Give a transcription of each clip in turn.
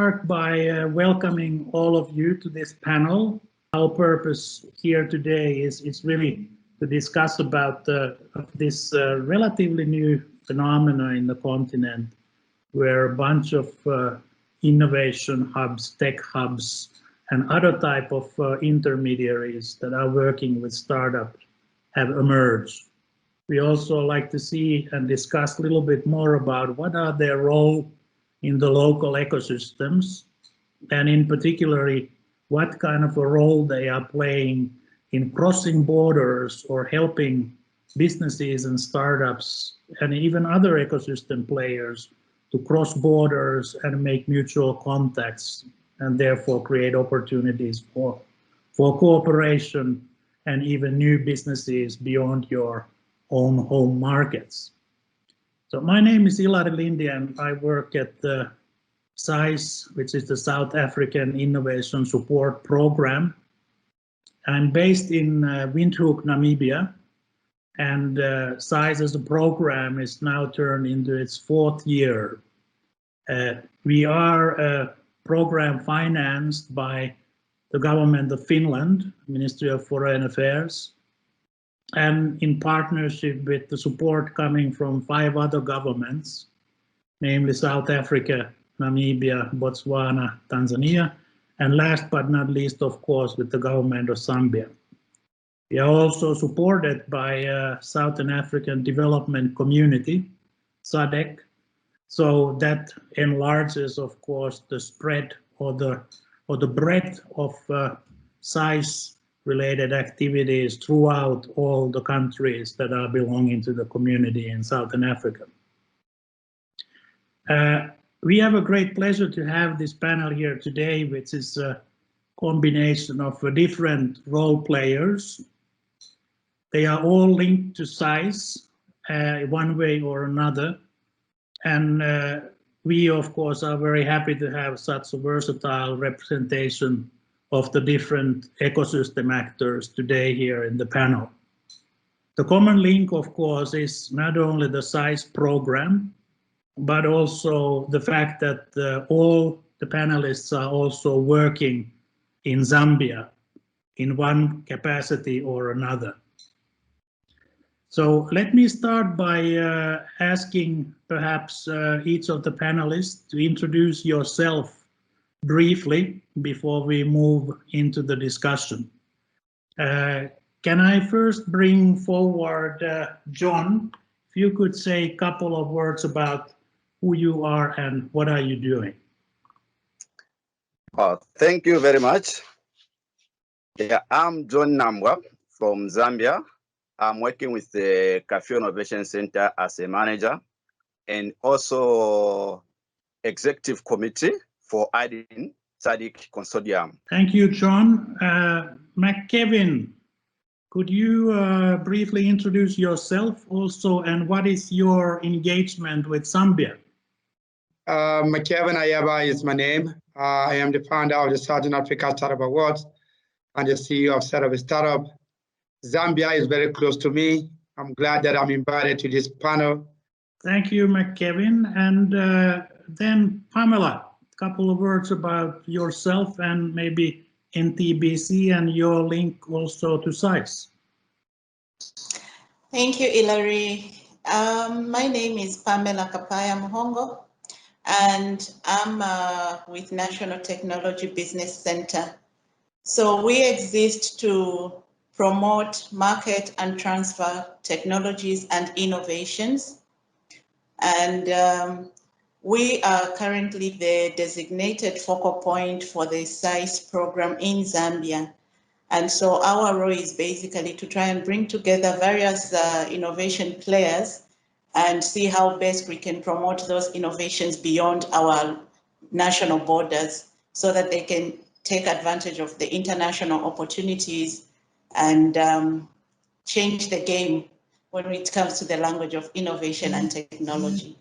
start by welcoming all of you to this panel. Our purpose here today is really to discuss about this relatively new phenomena in the continent, where a bunch of innovation hubs, tech hubs, and other type of intermediaries that are working with startups have emerged. We also like to see and discuss a little bit more about what are their role in the local ecosystems, and in particular, what kind of a role they are playing in crossing borders or helping businesses and startups and even other ecosystem players to cross borders and make mutual contacts and therefore create opportunities for cooperation and even new businesses beyond your own home markets. So my name is Ilari Lindi and I work at the SAIS, which is the South African Innovation Support Program. I'm based in Windhoek, Namibia, and SAIS as a program is now turned into its 4th year. We are a program financed by the government of Finland, Ministry of Foreign Affairs, and in partnership with the support coming from 5 other governments, namely South Africa, Namibia, Botswana, Tanzania, and last but not least, of course, with the government of Zambia. We are also supported by Southern African Development Community, SADC, so that enlarges, of course, the spread or the breadth of SAIS related activities throughout all the countries that are belonging to the community in Southern Africa. We have a great pleasure to have this panel here today, which is a combination of different role players. They are all linked to SAIS one way or another. And we, of course, are very happy to have such a versatile representation of the different ecosystem actors today here in the panel. The common link, of course, is not only the SAIS program, but also the fact that all the panelists are also working in Zambia in one capacity or another. So let me start by asking perhaps each of the panelists to introduce yourself briefly before we move into the discussion. Can I first bring forward John? If you could say a couple of words about who you are and what are you doing? Thank you very much. Yeah, I'm John Nambwa from Zambia. I'm working with the Cafe Innovation Center as a manager and also executive committee for IDIN SADC Consortium. Thank you, John. McKevin, could you briefly introduce yourself also, and what is your engagement with Zambia? McKevin Ayaba is my name. I am the founder of the Southern Africa Startup Awards and the CEO of Startup Startup. Zambia is very close to me. I'm glad that I'm invited to this panel. Thank you, McKevin. And then Pamela, a couple of words about yourself and maybe NTBC and your link also to SAIS. Thank you, Ilari. My name is Pamela Kapaya Muhongo, and I'm with National Technology Business Center. So we exist to promote, market, and transfer technologies and innovations. And we are currently the designated focal point for the SAIS program in Zambia. And so our role is basically to try and bring together various innovation players and see how best we can promote those innovations beyond our national borders so that they can take advantage of the international opportunities and change the game when it comes to the language of innovation and technology.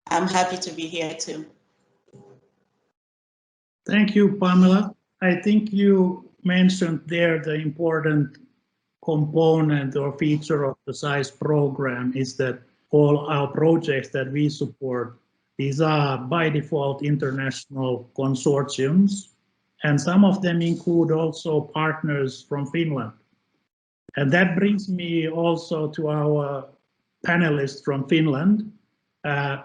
I'm happy to be here too. Thank you, Pamela. I think you mentioned there the important component or feature of the SAIS program is that all our projects that we support These are by default international consortiums, and some of them include also partners from Finland. And that brings me also to our panelist from Finland,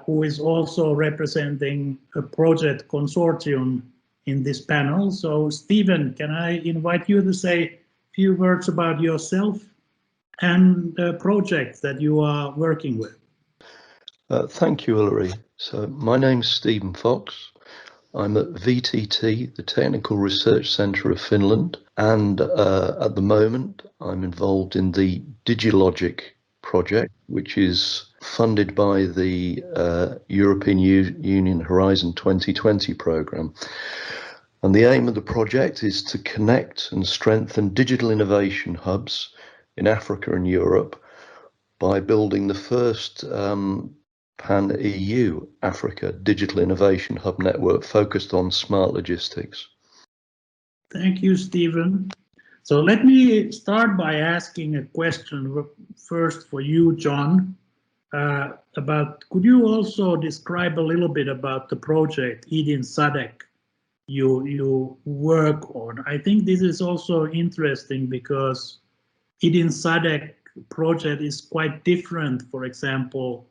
who is also representing a project consortium in this panel. So Stephen, can I invite you to say a few words about yourself and the project that you are working with? Thank you, Hilary. So my name's Stephen Fox. I'm at VTT, the Technical Research Centre of Finland, and at the moment I'm involved in the DigiLogic project, which is funded by the European Union Horizon 2020 programme. And the aim of the project is to connect and strengthen digital innovation hubs in Africa and Europe by building the first pan-EU Africa Digital Innovation Hub network focused on smart logistics. Thank you, Stephen. So let me start by asking a question first for you, John, could you also describe a little bit about the project EDIN SADC you work on? I think this is also interesting because EDIN SADC project is quite different, for example,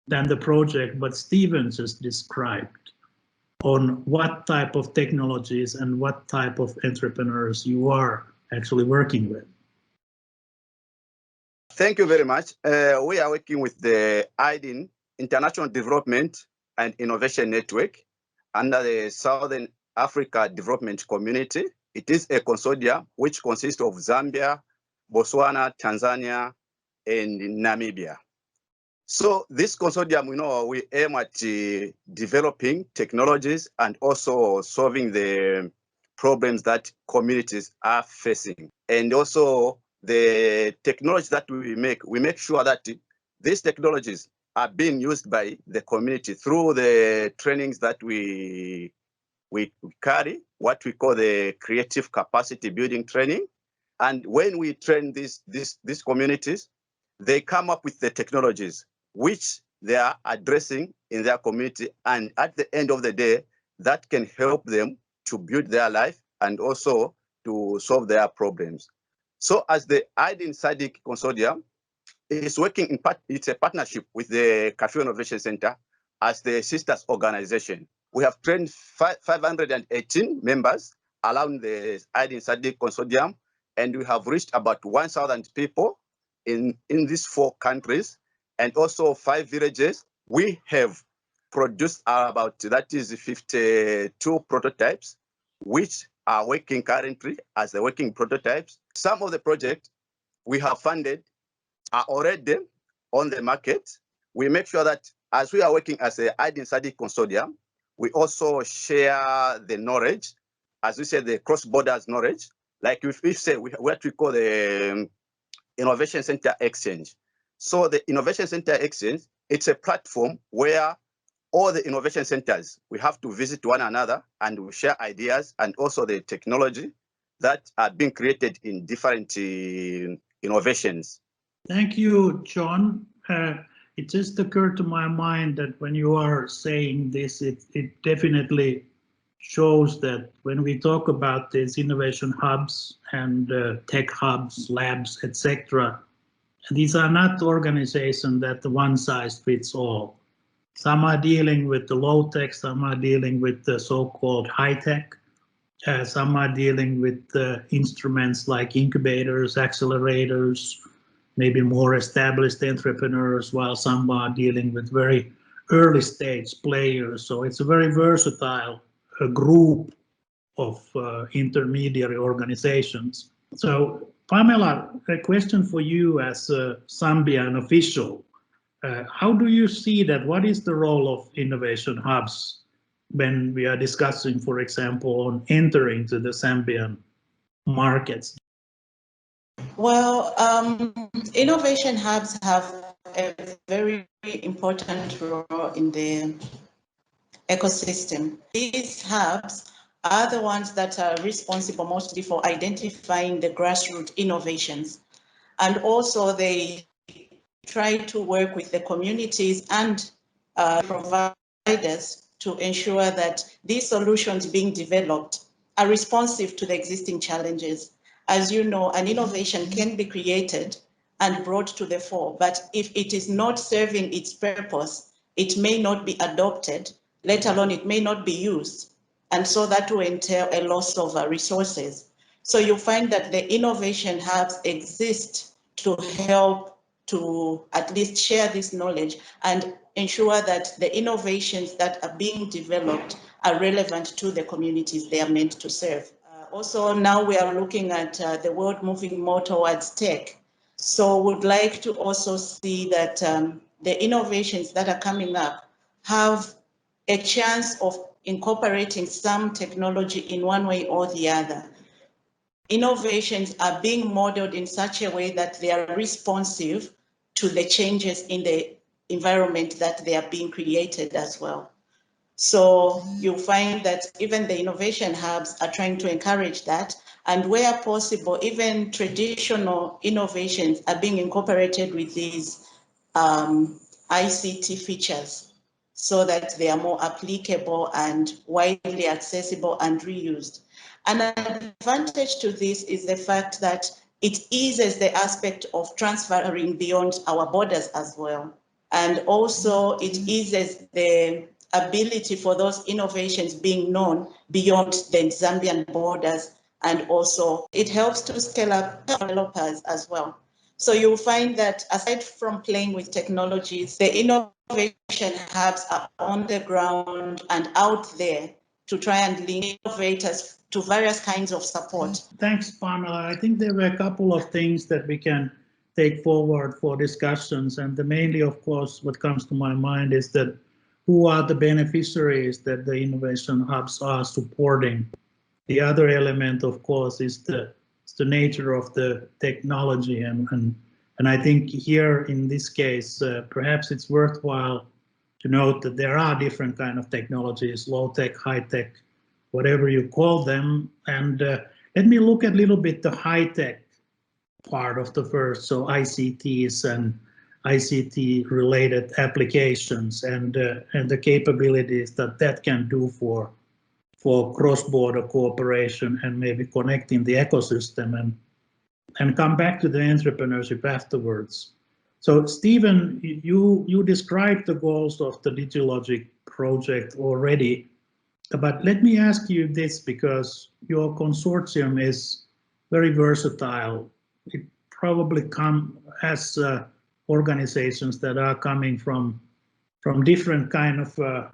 than the project but Stephen just described, on what type of technologies and what type of entrepreneurs you are actually working with. Thank you very much. We are working with the IDIN, International Development and Innovation Network, under the Southern Africa Development Community. It is a consortium which consists of Zambia, Botswana, Tanzania, and Namibia. So this consortium, we aim at developing technologies and also solving the problems that communities are facing. And also the technology that we make sure that these technologies are being used by the community through the trainings that we carry, what we call the creative capacity building training. And when we train these communities, they come up with the technologies which they are addressing in their community, and at the end of the day, that can help them to build their life and also to solve their problems. So as the IDIN SADC consortium is working it's a partnership with the Kafue Innovation Center as the sisters organization. We have trained 518 members around the IDIN SADC consortium, and we have reached about 1,000 people in these 4 countries and also 5 villages. We have produced about 52 prototypes, which are working currently as the working prototypes. Some of the projects we have funded are already on the market. We make sure that as we are working as a IDIN SADC consortium, we also share the knowledge, as we said, the cross-borders knowledge. Like if we say what we call the Innovation Center Exchange. So the Innovation Center Exchange, it's a platform where all the innovation centers, we have to visit one another and we share ideas and also the technology that are being created in different innovations. Thank you, John. It just occurred to my mind that when you are saying this, it definitely shows that when we talk about these innovation hubs and tech hubs, labs, etc., these are not organizations that one size fits all. Some are dealing with the low tech, some are dealing with the so-called high tech, some are dealing with instruments like incubators, accelerators, maybe more established entrepreneurs, while some are dealing with very early stage players. So it's a very versatile group of intermediary organizations. So Pamela, a question for you as a Zambian official. How do you see that? What is the role of innovation hubs when we are discussing, for example, on entering to the Zambian markets? Well, innovation hubs have a very important role in the ecosystem. These hubs are the ones that are responsible mostly for identifying the grassroots innovations. And also they try to work with the communities and provide providers to ensure that these solutions being developed are responsive to the existing challenges. As you know, an innovation can be created and brought to the fore, but if it is not serving its purpose, it may not be adopted, let alone it may not be used. And so that will entail a loss of resources. So you find that the innovation hubs exist to help to at least share this knowledge and ensure that the innovations that are being developed are relevant to the communities they are meant to serve. Also, now we are looking at the world moving more towards tech. So would like to also see that the innovations that are coming up have a chance of incorporating some technology in one way or the other. Innovations are being modeled in such a way that they are responsive to the changes in the environment that they are being created as well. So you'll find that even the innovation hubs are trying to encourage that, and where possible, even traditional innovations are being incorporated with these ICT features so that they are more applicable and widely accessible and reused. An advantage to this is the fact that it eases the aspect of transferring beyond our borders as well. And also it eases the ability for those innovations being known beyond the Zambian borders. And also it helps to scale up developers as well. So you'll find that aside from playing with technologies, the innovation hubs are on the ground and out there to try and link innovators to various kinds of support. Thanks, Pamela. I think there were a couple of things that we can take forward for discussions, and mainly, of course, what comes to my mind is that who are the beneficiaries that the innovation hubs are supporting. The other element, of course, is the nature of the technology, and I think here in this case, perhaps it's worthwhile to note that there are different kind of technologies, low tech, high tech, whatever you call them. And let me look at a little bit the high tech part of the first, so ICTs and ICT related applications and the capabilities that can do for cross-border cooperation and maybe connecting the ecosystem, and come back to the entrepreneurship afterwards. So Stephen, you described the goals of the DigiLogic project already, but let me ask you this, because your consortium is very versatile. It probably has organizations that are coming from different kind of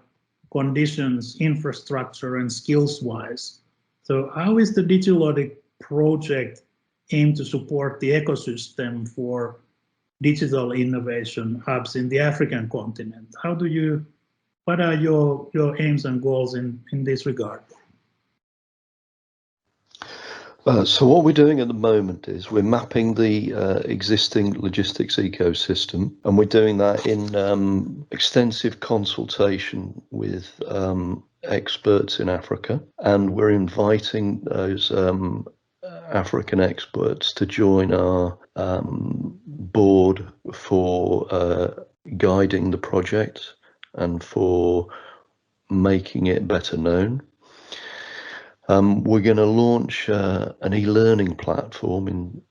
conditions, infrastructure and skills wise. So how is the DigiLogic project aimed to support the ecosystem for digital innovation hubs in the African continent? What are your aims and goals in this regard? So what we're doing at the moment is we're mapping the existing logistics ecosystem, and we're doing that in extensive consultation with experts in Africa, and we're inviting those African experts to join our board for guiding the project and for making it better known. We're going to launch an e-learning platform in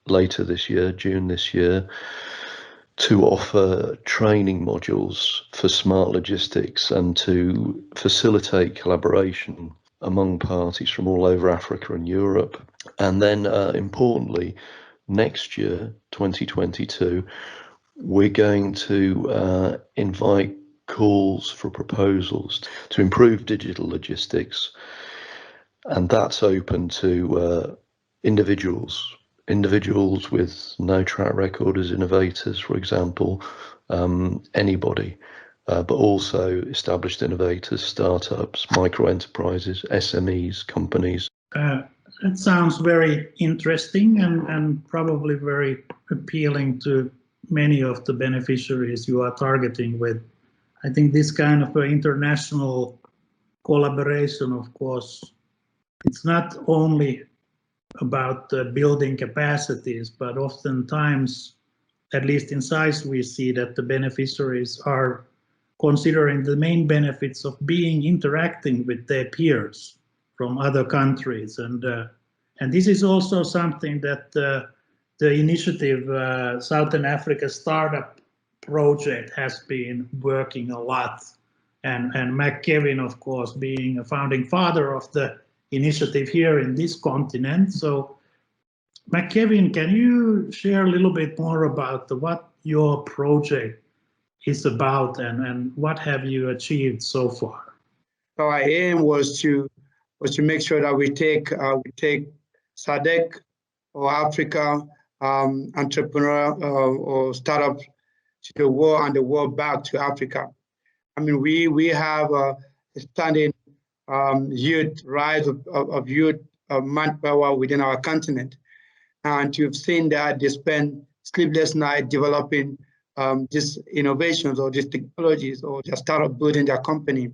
later this year, June this year, to offer training modules for smart logistics and to facilitate collaboration among parties from all over Africa and Europe. And then importantly, next year, 2022, we're going to invite calls for proposals to improve digital logistics. And that's open to individuals with no track record as innovators, for example, anybody, but also established innovators, startups, micro enterprises, SMEs, companies. It sounds very interesting and probably very appealing to many of the beneficiaries you are targeting with. I think this kind of international collaboration, of course, it's not only about building capacities, but oftentimes, at least in SAIS, we see that the beneficiaries are considering the main benefits of interacting with their peers from other countries. And this is also something that the initiative Southern Africa Startup Project has been working a lot. And McKevin, of course, being a founding father of the initiative here in this continent. So McKevin, can you share a little bit more about what your project is about and what have you achieved so far? So our aim was to make sure that we take SADC or Africa entrepreneur or startup to the world and the world back to Africa. I mean, we have a standing youth rise of youth manpower within our continent, and you've seen that they spend sleepless nights developing these innovations or these technologies, or just start up building their company,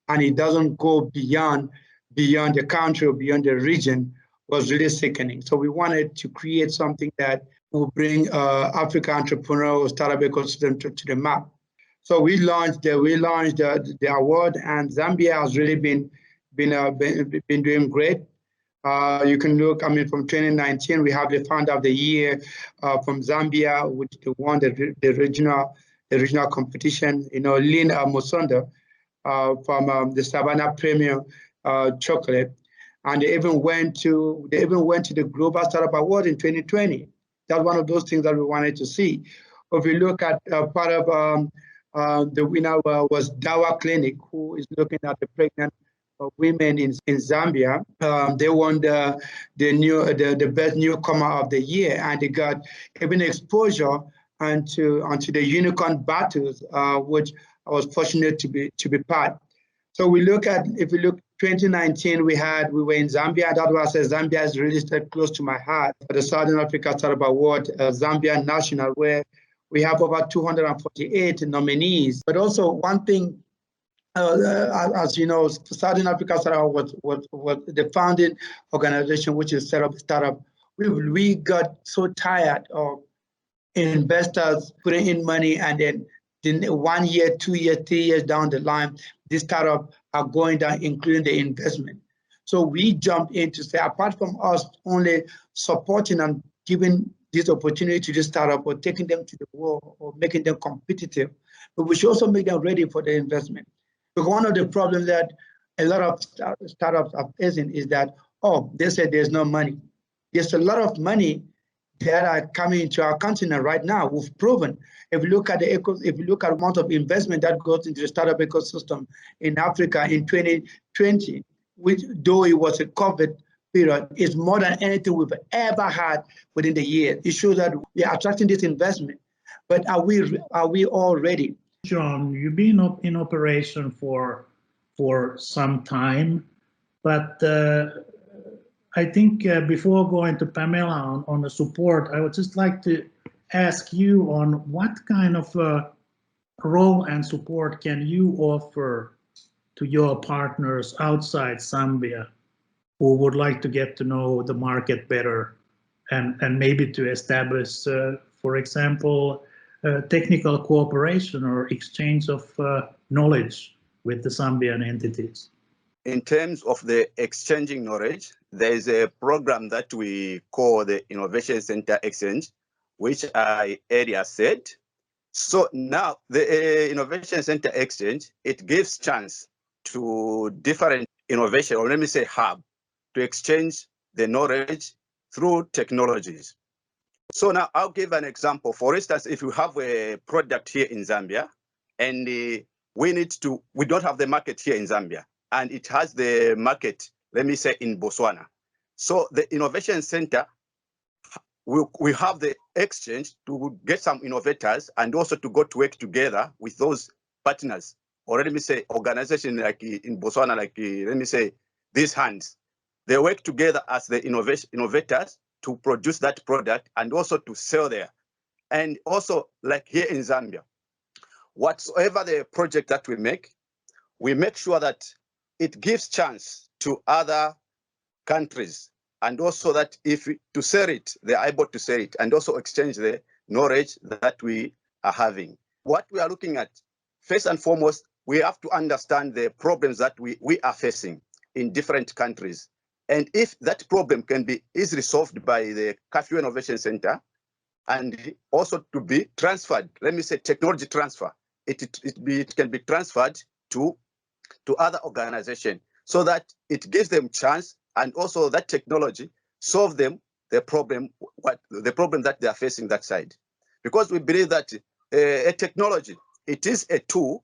and it doesn't go beyond the country or beyond the region, was really sickening. So we wanted to create something that will bring African entrepreneurial startup ecosystem to the map. So we launched the award, and Zambia has really been doing great. You can look, I mean, from 2019, we have the Founder of the Year from Zambia, which won the regional competition. You know, Lynn Musonda from the Savannah Premier Chocolate, and they even went to the Global Startup Award in 2020. That's one of those things that we wanted to see. If you look at part of the winner was Dawa Clinic, who is looking at the pregnant women in Zambia. They won the best newcomer of the year, and they got even exposure onto the unicorn battles, which I was fortunate to be part. So if we look 2019, we were in Zambia. That was Zambia is really close to my heart. For the Southern Africa Startup Award, Zambia National, where we have over 248 nominees. But also one thing, as you know, Southern Africa Startup was the founding organization, which is set up startup. We got so tired of investors putting in money, and then 1 year, 2 years, 3 years down the line, these startups are going down, including the investment. So we jumped in to say, apart from us only supporting and giving this opportunity to this startup or taking them to the world or making them competitive, but we should also make them ready for the investment. Because one of the problems that a lot of startups are facing is that, they said there's no money. There's a lot of money that are coming into our continent right now. We've proven. If you look at the amount of investment that goes into the startup ecosystem in Africa in 2020, which though it was a COVID period, is more than anything we've ever had within the year. It shows that we are attracting this investment, but are we all ready? John, you've been in operation for some time, but I think before going to Pamela on the support, I would just like to ask you on what kind of role and support can you offer to your partners outside Zambia who would like to get to know the market better and maybe to establish, for example, technical cooperation or exchange of knowledge with the Zambian entities? In terms of the exchanging knowledge, there is a program that we call the Innovation Center Exchange, which I earlier said. So now the Innovation Center Exchange, it gives chance to different innovation, or let me say hub, to exchange the knowledge through technologies. So now I'll give an example. For instance, if you have a product here in Zambia and we don't have the market here in Zambia, and it has the market, let me say, in Botswana. So the Innovation Center, we have the exchange to get some innovators and also to go to work together with those partners, or let me say, organizations like in Botswana, like let me say, these hands. They work together as the innovators to produce that product and also to sell there. And also, like here in Zambia, whatsoever the project that we make sure that it gives chance to other countries, and also that to sell it, they are able to sell it and also exchange the knowledge that we are having. What we are looking at first and foremost, we have to understand the problems that we are facing in different countries. And if that problem is resolved by the Kafue Innovation Center and also to be transferred, let me say technology transfer, it can be transferred to other organizations so that it gives them chance and also that technology solve them the problem that they are facing that side. Because we believe that a technology, it is a tool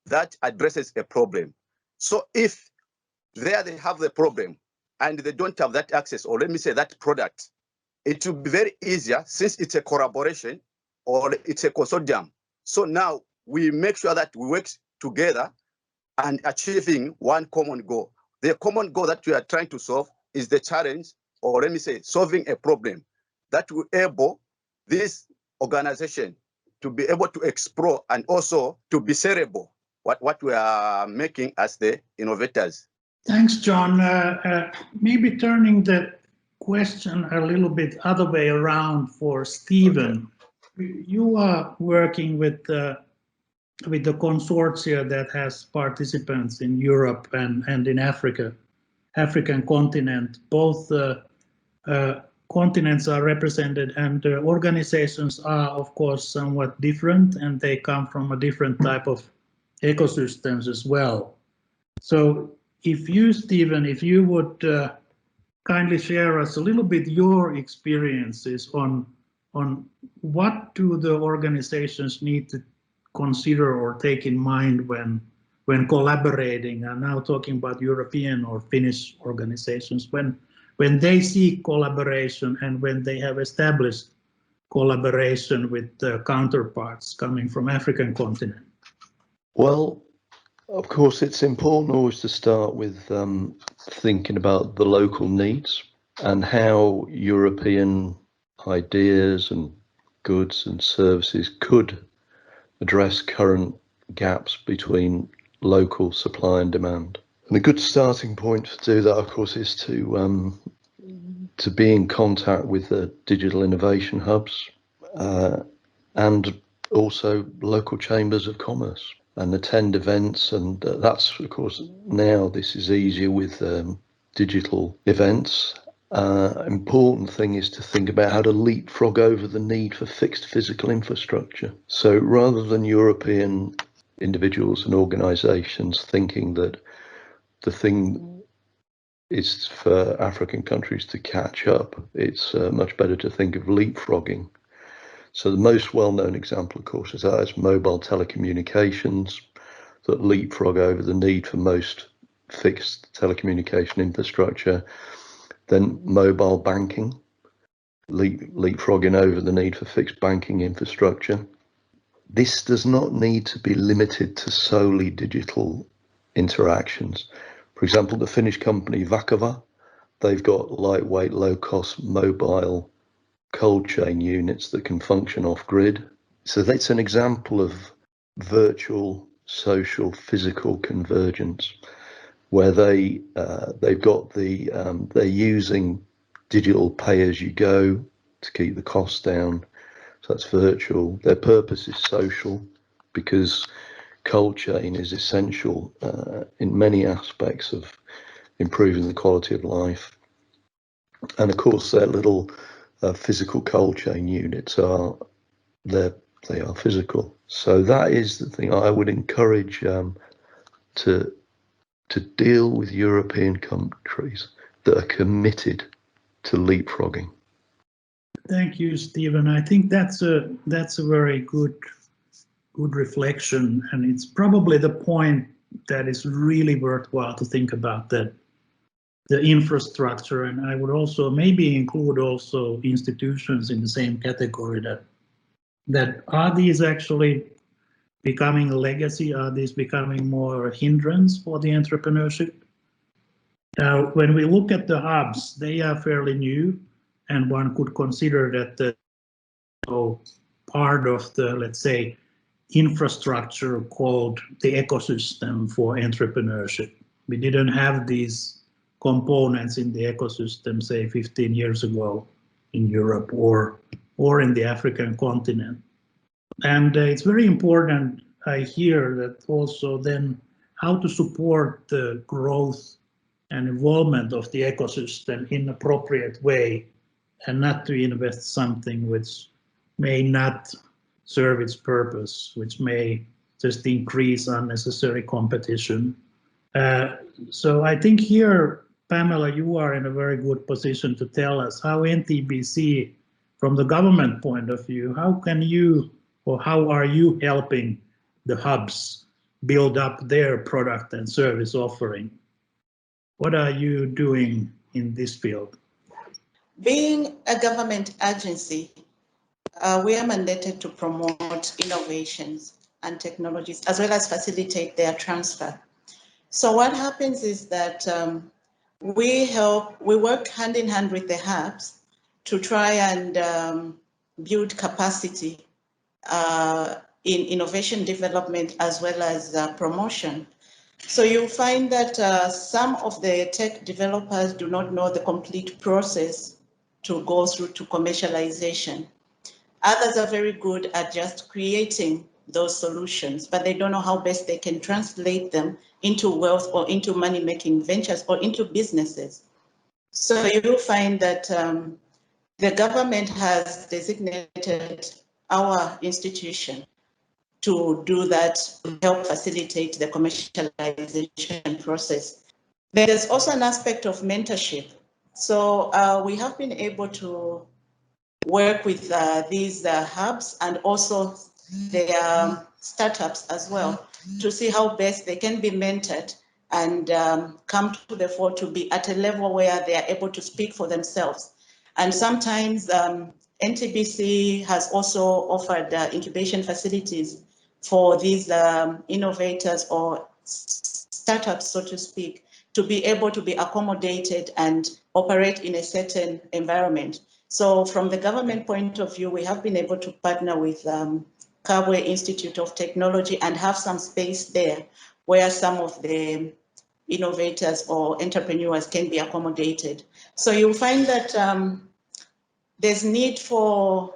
that addresses a problem. So if there they have the problem and they don't have that access, or let me say that product, it will be very easier since it's a collaboration or it's a consortium. So now we make sure that we work together and achieving one common goal. The common goal that we are trying to solve is the challenge, or let me say, solving a problem that will enable this organization to be able to explore and also to be sellable what we are making as the innovators. Thanks, John. Maybe turning the question a little bit other way around for Stephen. Okay. You are working with the consortia that has participants in Europe and in African continent. Both continents are represented, and organizations are, of course, somewhat different, and they come from a different type of ecosystems as well. So if you, Stephen, if you would kindly share us a little bit your experiences on what do the organizations need to consider or take in mind when collaborating. I'm now talking about European or Finnish organizations, when they seek collaboration and when they have established collaboration with counterparts coming from African continent. Well, of course, it's important always to start with thinking about the local needs and how European ideas and goods and services could address current gaps between local supply and demand. And a good starting point to do that, of course, is to be in contact with the digital innovation hubs and also local chambers of commerce, and attend events. And that's, of course, now this is easier with digital events. Important thing is to think about how to leapfrog over the need for fixed physical infrastructure. So rather than European individuals and organizations thinking that the thing is for African countries to catch up, it's much better to think of leapfrogging. So the most well-known example, of course, is mobile telecommunications that leapfrog over the need for most fixed telecommunication infrastructure. Then mobile banking, leapfrogging over the need for fixed banking infrastructure. This does not need to be limited to solely digital interactions. For example, the Finnish company Vakava, they've got lightweight, low-cost mobile cold chain units that can function off-grid. So that's an example of virtual, social, physical convergence, where they've got they're using digital pay-as-you-go to keep the costs down. So that's virtual. Their purpose is social, because cold chain is essential in many aspects of improving the quality of life. And of course, their little physical cold chain units they are physical. So that is the thing I would encourage to deal with European countries that are committed to leapfrogging. Thank you, Stephen. I think that's a very good reflection, and it's probably the point that is really worthwhile to think about, that the infrastructure, and I would also maybe include also institutions in the same category, that are these actually becoming a legacy? Are these becoming more a hindrance for the entrepreneurship? Now, when we look at the hubs, they are fairly new, and one could consider that part of the, let's say, infrastructure called the ecosystem for entrepreneurship. We didn't have these components in the ecosystem, say 15 years ago in Europe or in the African continent. And it's very important I hear that also then how to support the growth and involvement of the ecosystem in appropriate way, and not to invest something which may not serve its purpose, which may just increase unnecessary competition. So I think here, Pamela, you are in a very good position to tell us how NTBC, from the government point of view, how can you or how are you helping the hubs build up their product and service offering? What are you doing in this field? Being a government agency, we are mandated to promote innovations and technologies as well as facilitate their transfer. So what happens is that we work hand in hand with the hubs to try and build capacity in innovation development as well as promotion. So you'll find that some of the tech developers do not know the complete process to go through to commercialization. Others are very good at just creating those solutions, but they don't know how best they can translate them into wealth or into money-making ventures or into businesses. So you'll find that the government has designated our institution to do that, to help facilitate the commercialization process. There's also an aspect of mentorship. So we have been able to work with these hubs and also their startups as well to see how best they can be mentored and come to the fore to be at a level where they are able to speak for themselves. And sometimes NTBC has also offered incubation facilities for these innovators or startups, so to speak, to be able to be accommodated and operate in a certain environment. So from the government point of view, we have been able to partner with Kabwe Institute of Technology and have some space there where some of the innovators or entrepreneurs can be accommodated. So you'll find that there's need for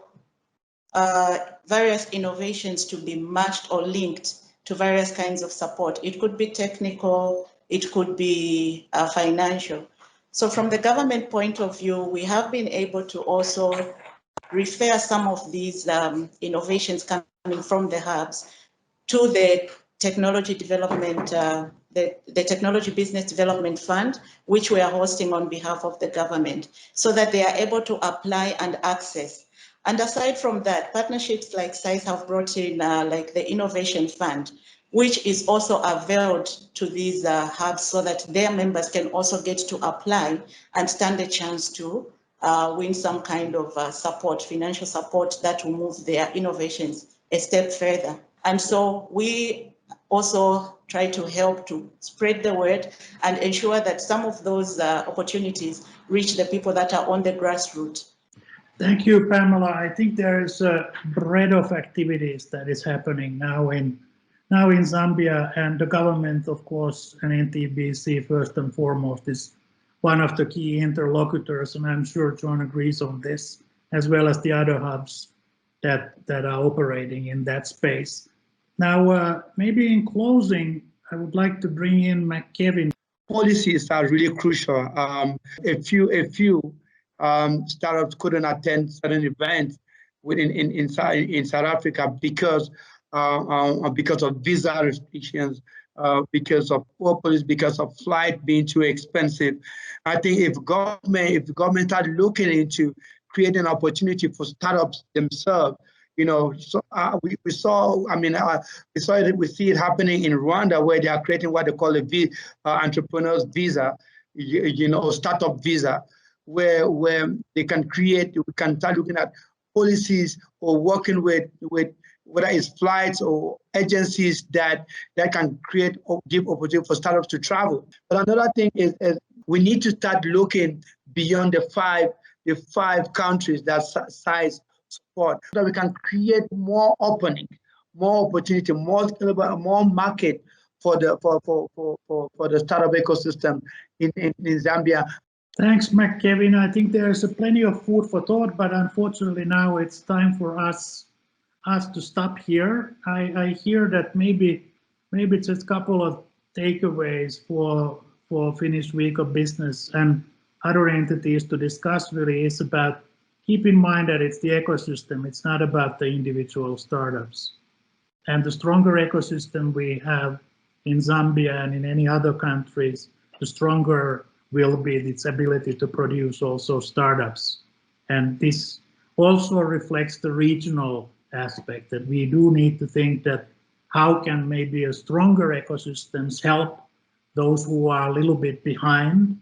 various innovations to be matched or linked to various kinds of support. It could be technical, it could be financial. So from the government point of view, we have been able to also refer some of these innovations coming from the hubs to the technology development, the Technology Business Development Fund, which we are hosting on behalf of the government, so that they are able to apply and access. And aside from that, partnerships like SAIS have brought in like the Innovation Fund, which is also availed to these hubs so that their members can also get to apply and stand a chance to win some kind of support, financial support that will move their innovations a step further. And so we also try to help to spread the word and ensure that some of those opportunities reach the people that are on the grassroots. Thank you, Pamela. I think there is a breadth of activities that is happening now in Zambia, and the government, of course, and NTBC first and foremost is one of the key interlocutors, and I'm sure John agrees on this, as well as the other hubs that are operating in that space. Now, maybe in closing, I would like to bring in McKevin. Policies are really crucial. A few startups couldn't attend certain events in South Africa because of visa restrictions, because of poor police, because of flight being too expensive. I think if government started looking into creating opportunity for startups themselves, you know, so we see it happening in Rwanda, where they are creating what they call a entrepreneur's visa, you know, startup visa, where they can create. We can start looking at policies or working with whether it's flights or agencies that can create or give opportunity for startups to travel. But another thing is we need to start looking beyond the five countries that SAIS support, so that we can create more opening, more opportunity, more market for the startup ecosystem in Zambia. Thanks, McKevin. I think there's plenty of food for thought, but unfortunately now it's time for us us to stop here. I hear that maybe just a couple of takeaways for Finnish Week of Business and other entities to discuss really is about keep in mind that it's the ecosystem. It's not about the individual startups. And the stronger ecosystem we have in Zambia and in any other countries, the stronger will be its ability to produce also startups. And this also reflects the regional aspect that we do need to think that how can maybe a stronger ecosystems help those who are a little bit behind,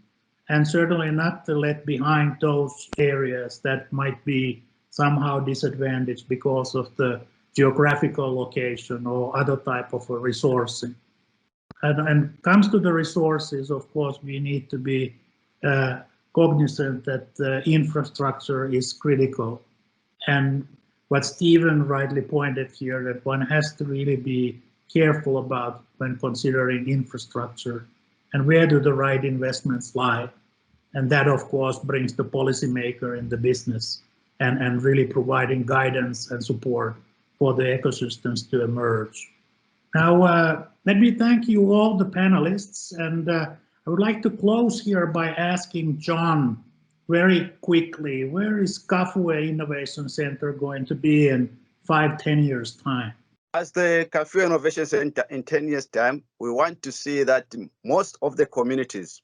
and certainly not to let behind those areas that might be somehow disadvantaged because of the geographical location or other type of resourcing. And comes to the resources, of course, we need to be cognizant that infrastructure is critical. And what Stephen rightly pointed here, that one has to really be careful about when considering infrastructure and where do the right investments lie. And that, of course, brings the policymaker in the business and really providing guidance and support for the ecosystems to emerge. Now, let me thank you all, the panelists, and I would like to close here by asking John very quickly, where is Kafue Innovation Center going to be in 5-10 years' time? As the Kafue Innovation Center in 10 years' time, we want to see that most of the communities,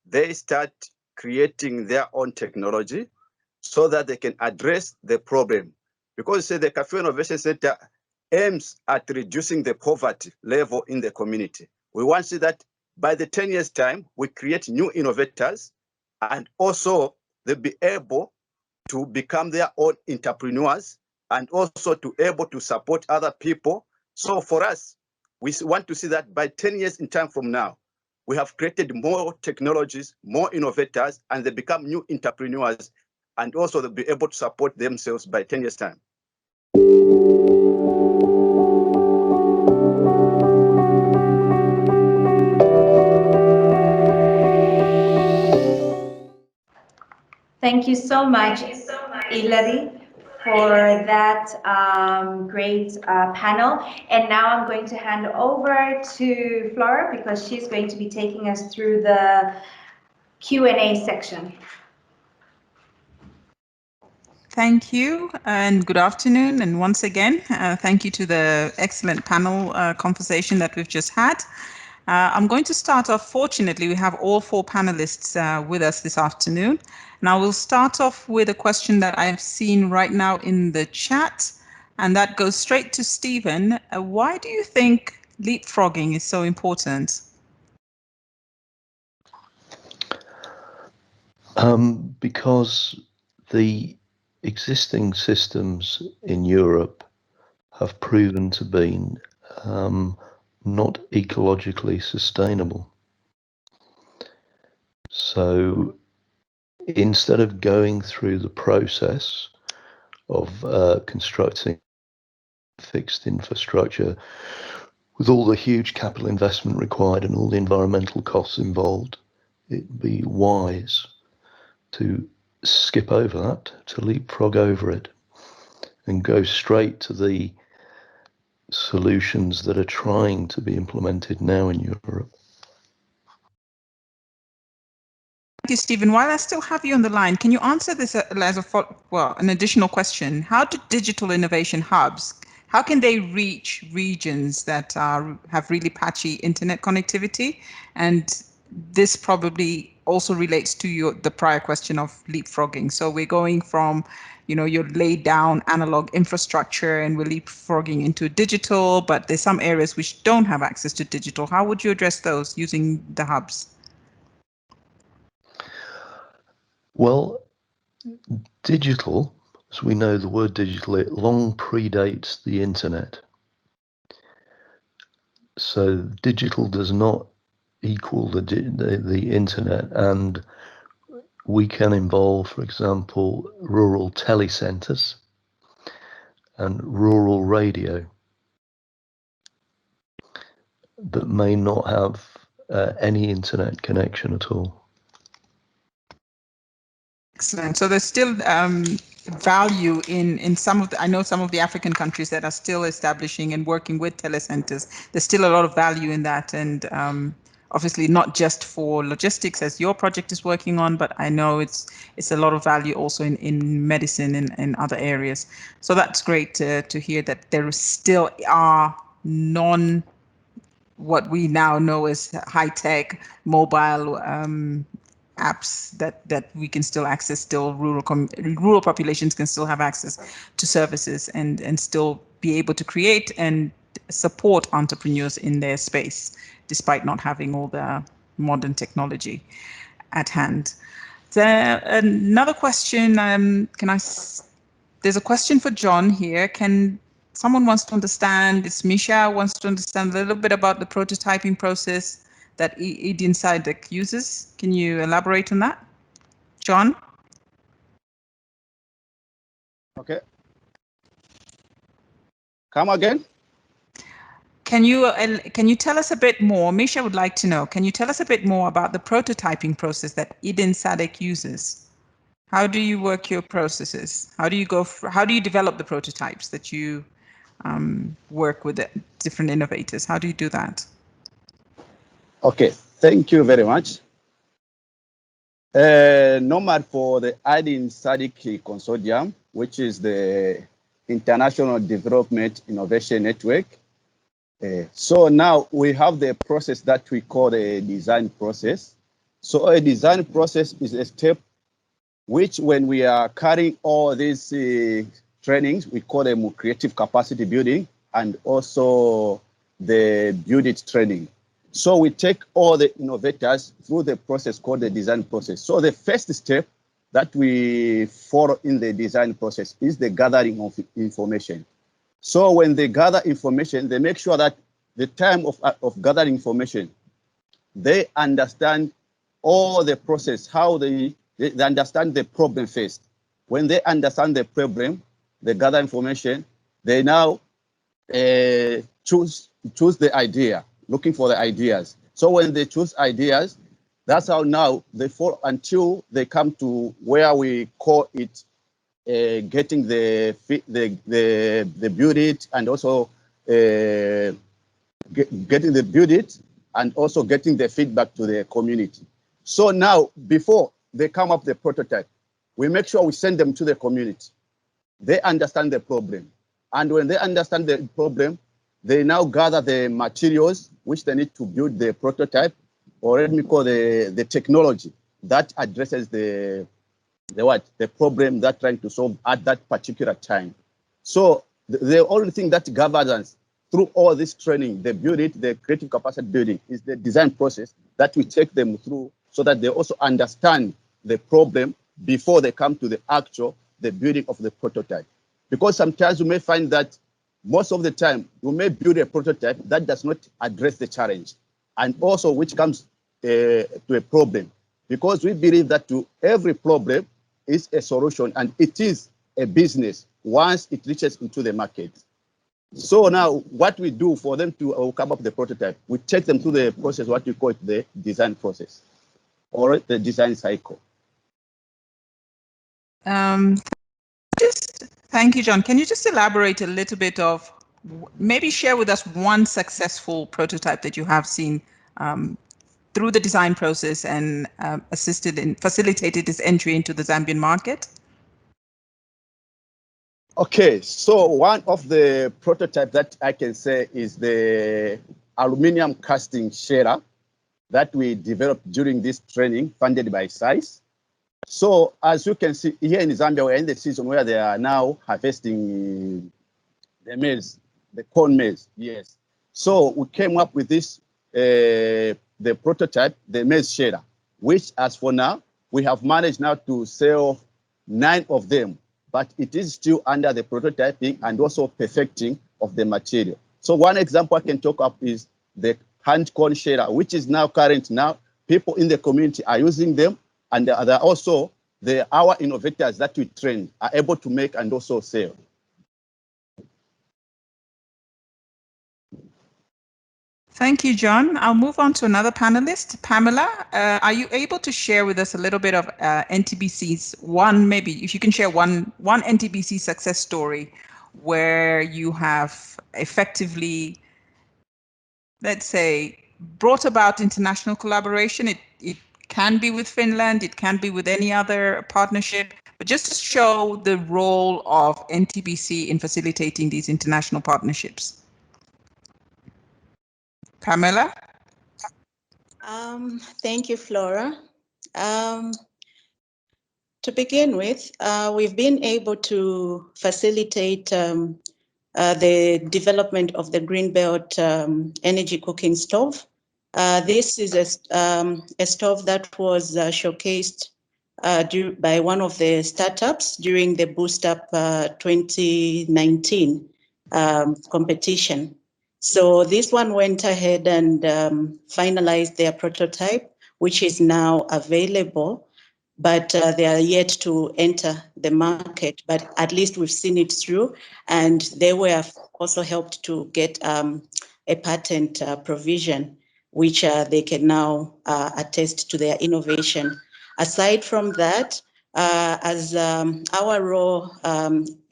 they start creating their own technology so that they can address the problem. Because say the Kafue Innovation Center aims at reducing the poverty level in the community. We want to see that by the 10 years' time, we create new innovators and also they'll be able to become their own entrepreneurs and also to able to support other people. So for us, we want to see that by 10 years in time from now, we have created more technologies, more innovators, and they become new entrepreneurs, and also they'll be able to support themselves by 10 years' time. Thank you so much, Hilary, for that great panel. And now I'm going to hand over to Flora because she's going to be taking us through the Q&A section. Thank you and good afternoon. And once again, thank you to the excellent panel conversation that we've just had. I'm going to start off, fortunately, we have all 4 panelists with us this afternoon. Now we'll start off with a question that I've seen right now in the chat, and that goes straight to Stephen. Why do you think leapfrogging is so important? Because the existing systems in Europe have proven to be not ecologically sustainable. So instead of going through the process of constructing fixed infrastructure with all the huge capital investment required and all the environmental costs involved, it'd be wise to skip over that, to leapfrog over it and go straight to the solutions that are trying to be implemented now in Europe. Thank you, Stephen. While I still have you on the line, can you answer this as an additional question? How do digital innovation hubs, how can they reach regions that have really patchy internet connectivity? And this probably also relates to the prior question of leapfrogging. So we're going from, your laid down analog infrastructure and we're leapfrogging into digital, but there's some areas which don't have access to digital. How would you address those using the hubs? Well, digital, as we know the word digital, it long predates the internet. So digital does not equal the internet, and we can involve, for example, rural telecentres and rural radio that may not have any internet connection at all. Excellent. So there's still value in some of the, I know some of the African countries that are still establishing and working with telecenters. There's still a lot of value in that, and obviously not just for logistics as your project is working on, but I know it's a lot of value also in medicine and in other areas. So that's great to hear that there still are what we now know as high-tech mobile apps that we can still access. Still, rural populations can still have access to services and still be able to create and support entrepreneurs in their space, despite not having all the modern technology at hand. Another question. There's a question for John here. Someone wants to understand, it's Misha, wants to understand a little bit about the prototyping process that SAIS uses. Can you elaborate on that? John? Okay. Come again? Can you tell us a bit more? Misha would like to know, can you tell us a bit more about the prototyping process that SAIS uses? How do you work your processes? How do you develop the prototypes that you work with different innovators? How do you do that? Okay, thank you very much. Nomad for the IDIN SADC Consortium, which is the International Development Innovation Network. So now we have the process that we call a design process. So a design process is a step which, when we are carrying all these trainings, we call them creative capacity building and also the build it training. So we take all the innovators through the process called the design process. So the first step that we follow in the design process is the gathering of information. So when they gather information, they make sure that the time of gathering information, they understand all the process, how they understand the problem first. When they understand the problem, they gather information, they now choose the idea, looking for the ideas. So when they choose ideas, that's how now they follow until they come to where we call it getting the build it and also getting the build it and also getting the feedback to the community. So now, before they come up with the prototype, we make sure we send them to the community. They understand the problem. And when they understand the problem, they now gather the materials which they need to build the prototype, or let me call the technology that addresses the problem they're trying to solve at that particular time. So the only thing that governs us through all this training, the build it, the creative capacity building, is the design process that we take them through so that they also understand the problem before they come to the building of the prototype. Because sometimes you may find that most of the time you may build a prototype that does not address the challenge, and also which comes to a problem. Because we believe that to every problem is a solution, and it is a business once it reaches into the market. So now what we do for them to come up with the prototype, we take them through the process, what we call the design process or the design cycle. Thank you, John. Can you just elaborate a little bit of, maybe share with us one successful prototype that you have seen through the design process and facilitated its entry into the Zambian market? Okay, so one of the prototypes that I can say is the aluminum casting shader that we developed during this training funded by SAIS. So as you can see here in Zambia, we're in the season where they are now harvesting the maize, the corn maize, yes. So we came up with this, the prototype, the maize shader, which as for now, we have managed now to sell 9 of them, but it is still under the prototyping and also perfecting of the material. So one example I can talk up is the hand corn shader, which is now current now. People in the community are using them, and they're also our innovators that we train are able to make and also sell. Thank you, John. I'll move on to another panelist. Pamela, are you able to share with us a little bit of NTBC's maybe if you can share one NTBC success story where you have effectively, let's say, brought about international collaboration. It can be with Finland, it can be with any other partnership, but just to show the role of NTBC in facilitating these international partnerships. Pamela? Thank you, Flora. To begin with, we've been able to facilitate the development of the Greenbelt energy cooking stove. This is a stove that was showcased by one of the startups during the Boost Up 2019 competition. So this one went ahead and finalized their prototype, which is now available, but they are yet to enter the market. But at least we've seen it through, and they were also helped to get a patent provision, which they can now attest to their innovation. Aside from that, as our role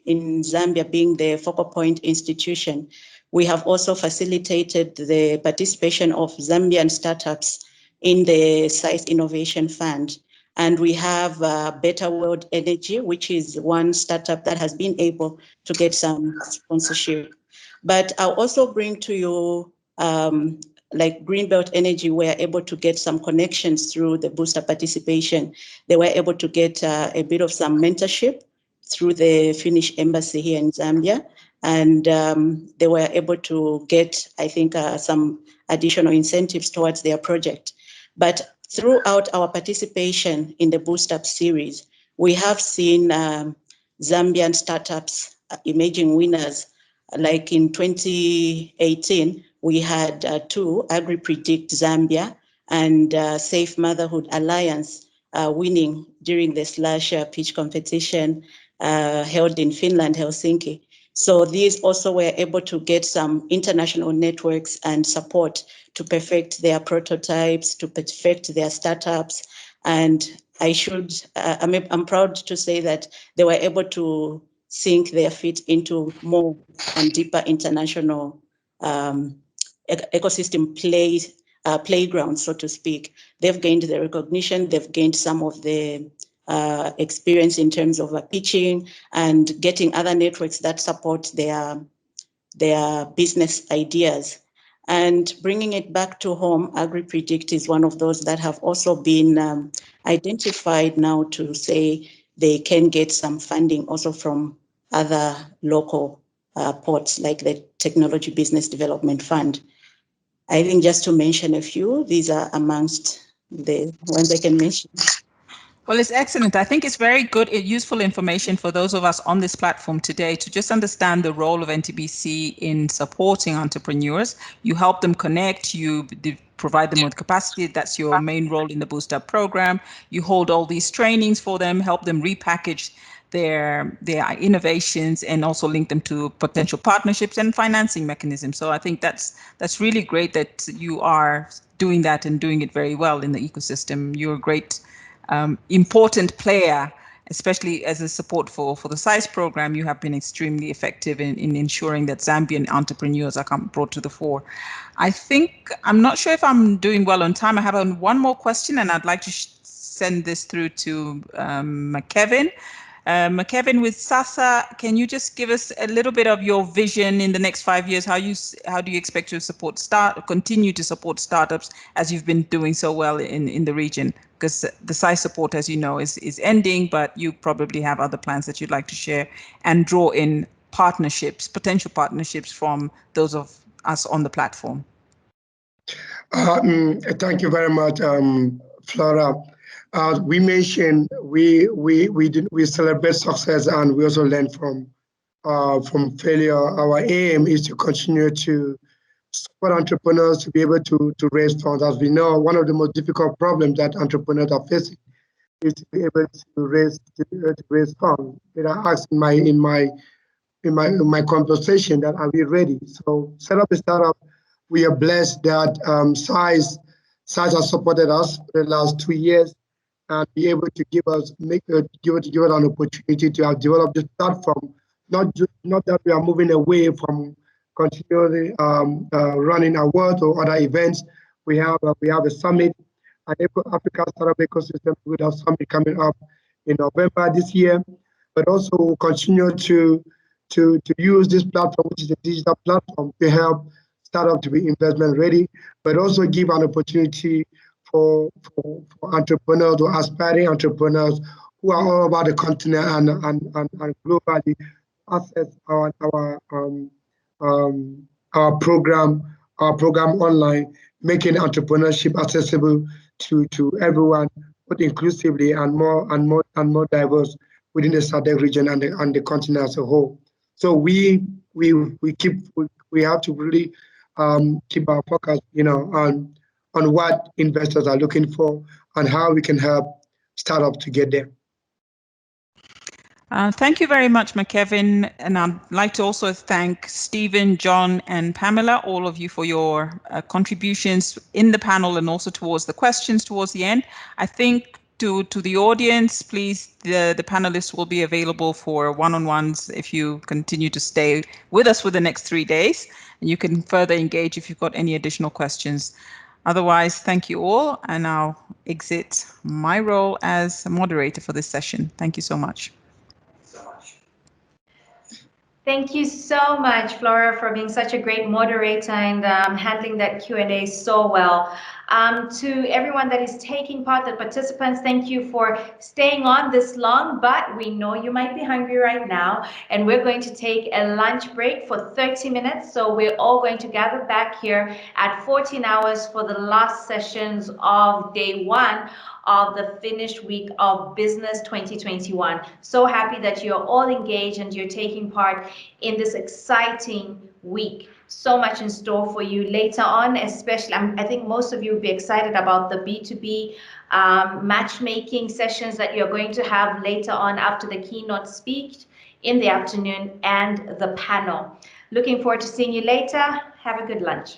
in Zambia being the focal point institution, we have also facilitated the participation of Zambian startups in the SAIS Innovation Fund. And we have Better World Energy, which is one startup that has been able to get some sponsorship. But I'll also bring to you, like Greenbelt Energy were able to get some connections through the booster participation. They were able to get a bit of some mentorship through the Finnish embassy here in Zambia. And they were able to get, I think, some additional incentives towards their project. But throughout our participation in the Boost Up series, we have seen Zambian startups emerging winners. Like in 2018, we had two, AgriPredict Zambia and Safe Motherhood Alliance winning during the Slash pitch competition held in Finland, Helsinki. So these also were able to get some international networks and support to perfect their prototypes, to perfect their startups. And I'm proud to say that they were able to sink their feet into more and deeper international ecosystem playground, so to speak. They've gained the recognition, they've gained some of the experience in terms of pitching and getting other networks that support their business ideas. And bringing it back to home, AgriPredict is one of those that have also been identified now to say they can get some funding also from other local ports like the Technology Business Development Fund. I think just to mention a few, these are amongst the ones I can mention. Well, it's excellent. I think it's very good, useful information for those of us on this platform today to just understand the role of NTBC in supporting entrepreneurs. You help them connect, you provide them with capacity. That's your main role in the Boost Up program. You hold all these trainings for them, help them repackage their innovations and also link them to potential partnerships and financing mechanisms. So I think that's really great that you are doing that and doing it very well in the ecosystem. You're a great important player, especially as a support for the SAIS program. You have been extremely effective in ensuring that Zambian entrepreneurs are brought to the fore. I'm not sure if I'm doing well on time. I have one more question and I'd like to send this through to Kevin. Kevin, with SASA, can you just give us a little bit of your vision in the next 5 years? How do you expect to continue to support startups as you've been doing so well in the region? Because the SAIS support, as you know, is ending, but you probably have other plans that you'd like to share and draw in partnerships, potential partnerships from those of us on the platform. Thank you very much, Flora. We mentioned we celebrate success and we also learn from failure. Our aim is to continue to support entrepreneurs to be able to raise funds. As we know, one of the most difficult problems that entrepreneurs are facing is to be able to raise funds. I asked in my conversation that are we ready? So set up a startup we are blessed that SAIS has supported us for the last 2 years and be able to give us an opportunity to have developed this platform. Not that we are moving away from continually running awards or other events. We have a summit, an Africa Startup Ecosystem with our summit coming up in November this year, but also continue to use this platform, which is a digital platform, to help startup to be investment ready, but also give an opportunity for entrepreneurs or aspiring entrepreneurs who are all over the continent and globally access our program online, making entrepreneurship accessible to everyone, but inclusively and more diverse within the SADC region and the continent as a whole. So we have to really keep our focus, on what investors are looking for and how we can help startups to get there. Thank you very much, McKevin. And I'd like to also thank Stephen, John, and Pamela, all of you, for your contributions in the panel and also towards the questions towards the end. I think to the audience, please, the panelists will be available for one-on-ones if you continue to stay with us for the next 3 days. And you can further engage if you've got any additional questions. Otherwise, thank you all, and I'll exit my role as a moderator for this session. Thank you so much. Thank you so much, Flora, for being such a great moderator and handling that Q&A so well. To everyone that is taking part, the participants, thank you for staying on this long, but we know you might be hungry right now, and we're going to take a lunch break for 30 minutes. So we're all going to gather back here at 14 hours for the last sessions of day 1 of the finished week of business 2021. So happy that you're all engaged and you're taking part in this exciting week. So much in store for you later on, especially I think most of you will be excited about the B2B matchmaking sessions that you're going to have later on after the keynote speech in the afternoon and the panel. Looking forward to seeing you later. Have a good lunch.